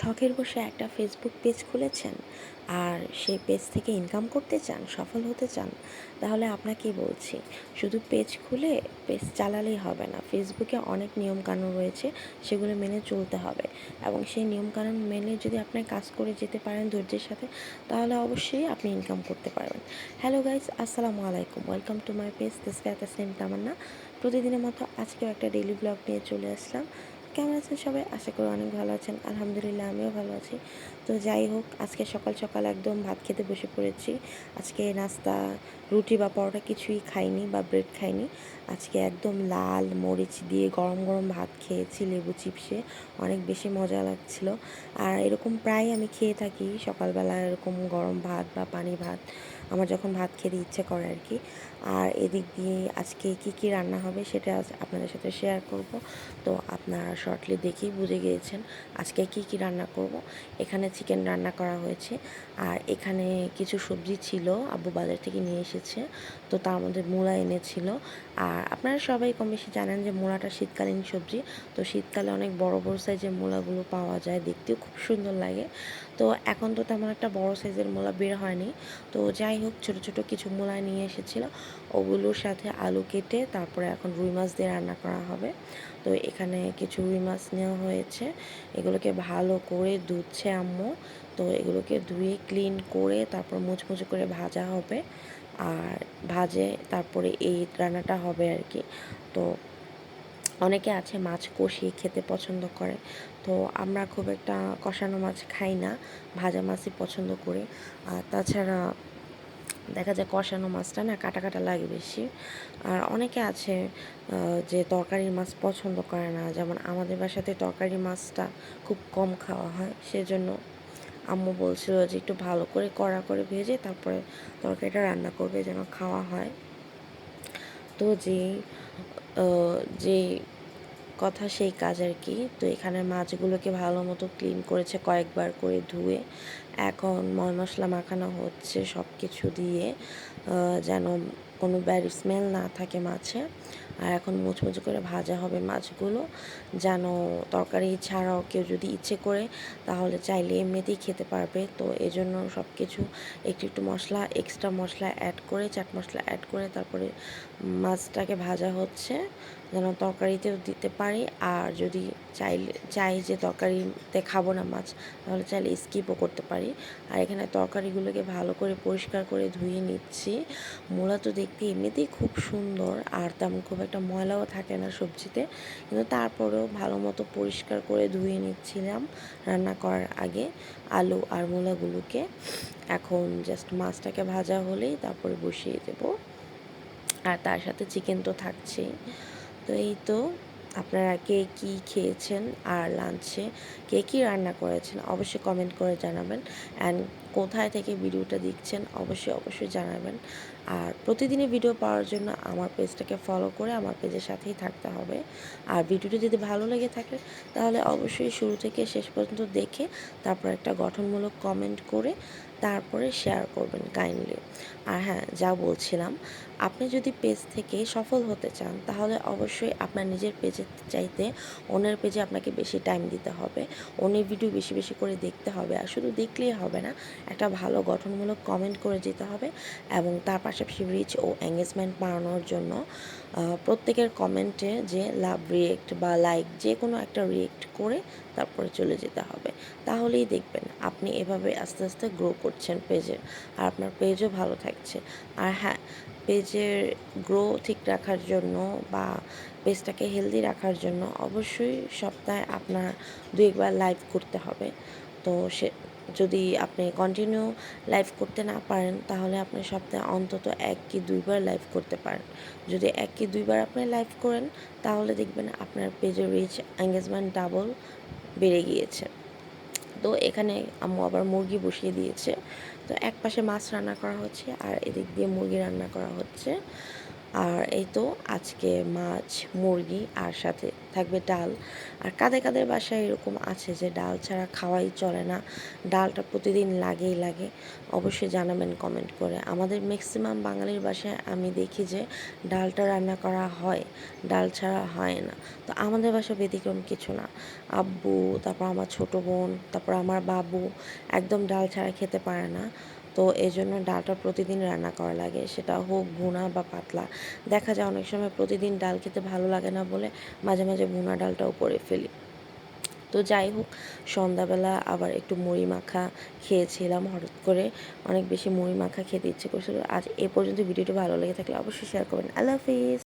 শখের বসে একটা ফেসবুক পেজ খুলেছেন আর সেই পেজ থেকে ইনকাম করতে চান, সফল হতে চান, তাহলে আপনাকে বলছি শুধু পেজ খুলে পেজ চালালেই হবে না। ফেসবুকে অনেক নিয়মকানুন রয়েছে, সেগুলো মেনে চলতে হবে এবং সেই নিয়মকানুন মেনে যদি আপনি কাজ করে যেতে পারেন ধৈর্যের সাথে, তাহলে অবশ্যই আপনি ইনকাম করতে পারবেন। হ্যালো গাইস, আসসালামু আলাইকুম, welcome to my page this same Tamanna. প্রতিদিনের মতো আজকেও একটা ডেইলি ব্লগ নিয়ে চলে আসলাম। কেমন আছেন সবাই? আশা করি অনেক ভালো আছেন। আলহামদুলিল্লাহ, আমিও ভালো আছি। তো যাই হোক, আজকে সকাল সকাল একদম ভাত খেতে বসে পড়েছি। আজকে নাস্তা, রুটি বা পরোটা কিছুই খাইনি বা ব্রেড খাইনি। আজকে একদম লাল মরিচ দিয়ে গরম গরম ভাত খেয়েছি লেবু চিপসে। অনেক বেশি মজা লাগছিল। আর এরকম প্রায় আমি খেয়ে থাকি সকালবেলা, এরকম গরম ভাত বা পানি ভাত আমার যখন ভাত খেতে ইচ্ছে করে আর কি। আর এদিক দিয়ে আজকে কি কি রান্না হবে সেটা আপনাদের সাথে শেয়ার করব। তো আপনারা শর্টলি দেখেই বুঝে গিয়েছেন আজকে কি কি রান্না করব। এখানে চিকেন রান্না করা হয়েছে, আর এখানে কিছু সবজি ছিল আব্বু বাজার থেকে নিয়ে এসেছে। তো তার মধ্যে মূলা এনেছিল। আর আপনারা সবাই কম বেশি জানেন যে মূলাটা শীতকালীন সবজি। তো শীতকালে অনেক বড় বড় সাইজের মূলাগুলো পাওয়া যায়, দেখতেও খুব সুন্দর লাগে। তো এখন তো তেমন একটা বড় সাইজের মূলা বের হয়নি। তো যাই হোক, ছোট ছোট কিছু মূলা নিয়ে এসেছিল, ওগুলোর সাথে আলু কেটে তারপরে এখন রুই মাছ দিয়ে রান্না করা হবে। তো এখানে কিছু রুই মাছ নেওয়া হয়েছে, এগুলোকে ভালো করে ধুচ্ছে আম্মু। তো এগুলোকে ধুয়ে ক্লিন করে তারপর মুচমুচে করে ভাজা হবে, আর ভাজে তারপরে এই রান্নাটা হবে আর কি। তো অনেকে আছে মাছ কষিয়ে খেতে পছন্দ করে, তো আমরা খুব একটা কষানো মাছ খাই না, ভাজা মাছই পছন্দ করি। আর তাছাড়া দেখা যায় কষানো মাছটা না কাটা কাটা লাগে বেশি। আর অনেকে আছে যে তরকারির মাছ পছন্দ করে না, যেমন আমাদের বাসাতে তরকারি মাছটা খুব কম খাওয়া হয়। সেজন্য আম্মু বলছিল যে একটু ভালো করে কড়া করে ভেজে তারপরে তরকারিটা রান্না করবে যেন খাওয়া হয়। তো যে কথা সেই কাজ আর কি। তো এখানে মাছগুলোকে ভালো মতো ক্লিন করেছে, কয়েকবার করে ধুয়ে। এখন ময় মশলা মাখানো হচ্ছে সব কিছু দিয়ে, যেন কোনো ব্যাড স্মেল না থাকে মাছে। আর এখন মুচমুচে করে ভাজা হবে মাছগুলো, যেন তরকারি ছাড়াও কেউ যদি ইচ্ছে করে তাহলে চাইলে এমনিতেই খেতে পারবে। তো এজন্য সব কিছু একটু একটু মশলা, এক্সট্রা মশলা অ্যাড করে, চাট মশলা অ্যাড করে তারপরে মাছটাকে ভাজা হচ্ছে, যেন তরকারিতেও দিতে পারি। আর যদি চাই যে তরকারিতে খাবো না মাছ, তাহলে চাইলে স্কিপও করতে পারি। আর এখানে তরকারিগুলোকে ভালো করে পরিষ্কার করে ধুয়ে নিচ্ছি। মূলা তো দেখতে এমনিতেই খুব সুন্দর, আর তেমন খুব একটা ময়লাও থাকে না সবজিতে, কিন্তু তারপরেও ভালো মতো পরিষ্কার করে ধুয়ে নিচ্ছিলাম রান্না করার আগে আলু আর মূলাগুলোকে। এখন জাস্ট মাছটাকে ভাজা হলেই তারপরে বসিয়ে দেবো, আর তার সাথে চিকেন তো থাকছেই। তো এই তো, আপনারা কে কী খেয়েছেন আর লাঞ্চে কে কী রান্না করেছেন অবশ্যই কমেন্ট করে জানাবেন। অ্যান্ড কোথায় থেকে ভিডিওটা দেখছেন অবশ্যই অবশ্যই জানাবেন। আর প্রতিদিনই ভিডিও পাওয়ার জন্য আমার পেজটাকে ফলো করে আমার পেজের সাথেই থাকতে হবে। আর ভিডিওটি যদি ভালো লেগে থাকে তাহলে অবশ্যই শুরু থেকে শেষ পর্যন্ত দেখে তারপর একটা গঠনমূলক কমেন্ট করে তারপরে শেয়ার করবেন কাইন্ডলি। আর হ্যাঁ, যা বলছিলাম, আপনি যদি পেজ থেকে সফল হতে চান তাহলে অবশ্যই আপনার নিজের পেজের চাইতে অন্যের পেজে আপনাকে বেশি টাইম দিতে হবে, অন্যের ভিডিও বেশি বেশি করে দেখতে হবে। আর শুধু দেখলেই হবে না, একটা ভালো গঠনমূলক কমেন্ট করে যেতে হবে। এবং তার পাশাপাশি রিচ ও এঙ্গেজমেন্ট বাড়ানোর জন্য প্রত্যেকের কমেন্টে যে লাভ রিয়েক্ট বা লাইক যে কোনো একটা রিয়েক্ট করে তারপরে চলে যেতে হবে। তাহলেই দেখবেন আপনি এভাবে আস্তে আস্তে গ্রো করছেন পেজের, আর আপনার পেজও ভালো থাকছে। আর হ্যাঁ, পেজের গ্রো ঠিক রাখার জন্য বা পেজটাকে হেলদি রাখার জন্য অবশ্যই সপ্তাহে আপনার 2-1 বার লাইভ করতে হবে। তো যদি আপনি কন্টিনিউ লাইভ করতে না পারেন তাহলে আপনি সপ্তাহে অন্তত 1 কি 2 বার লাইভ করতে পারেন। যদি 1 কি 2 বার আপনি লাইভ করেন তাহলে দেখবেন আপনার পেজের রিচ এঙ্গেজমেন্ট ডাবল বেড়ে গিয়েছে। তো এখানে আম্মু আবার মুরগি বসিয়ে দিয়েছে। তো এক পাশে মাছ রান্না করা হচ্ছে আর এদিক দিয়ে মুরগি রান্না করা হচ্ছে। আর এই তো আজকে মাছ, মুরগি আর সাথে থাকবে ডাল। আর কাদের কাদের বাসায় এরকম আছে যে ডাল ছাড়া খাওয়াই চলে না, ডালটা প্রতিদিন লাগেই লাগে, অবশ্যই জানাবেন কমেন্ট করে। আমাদের ম্যাক্সিমাম বাঙালির বাসায় আমি দেখি যে ডালটা রান্না করা হয়, ডাল ছাড়া হয় না। তো আমাদের বাসায় ব্যতিক্রম কিছু না। আব্বু, তারপর আমার ছোট বোন, তারপর আমার বাবু একদম ডাল ছাড়া খেতে পারে না। তো এই জন্য ডালটা প্রতিদিন রান্না করা লাগে, সেটা হোক ভুনা বা পাতলা। দেখা যায় অনেক সময় প্রতিদিন ডাল খেতে ভালো লাগে না বলে মাঝে মাঝে ভুনা ডালটাও করে ফেলি। তো যাই হোক, সন্ধ্যাবেলা আবার একটু মুড়ি মাখা খেয়েছিলাম হঠাৎ করে, অনেক বেশি মুড়ি মাখা খেতে ইচ্ছে করছিল। আজ এ পর্যন্ত। ভিডিওটি ভালো লেগে থাকলে অবশ্যই শেয়ার করবেন। আল্লাহ হাফিজ।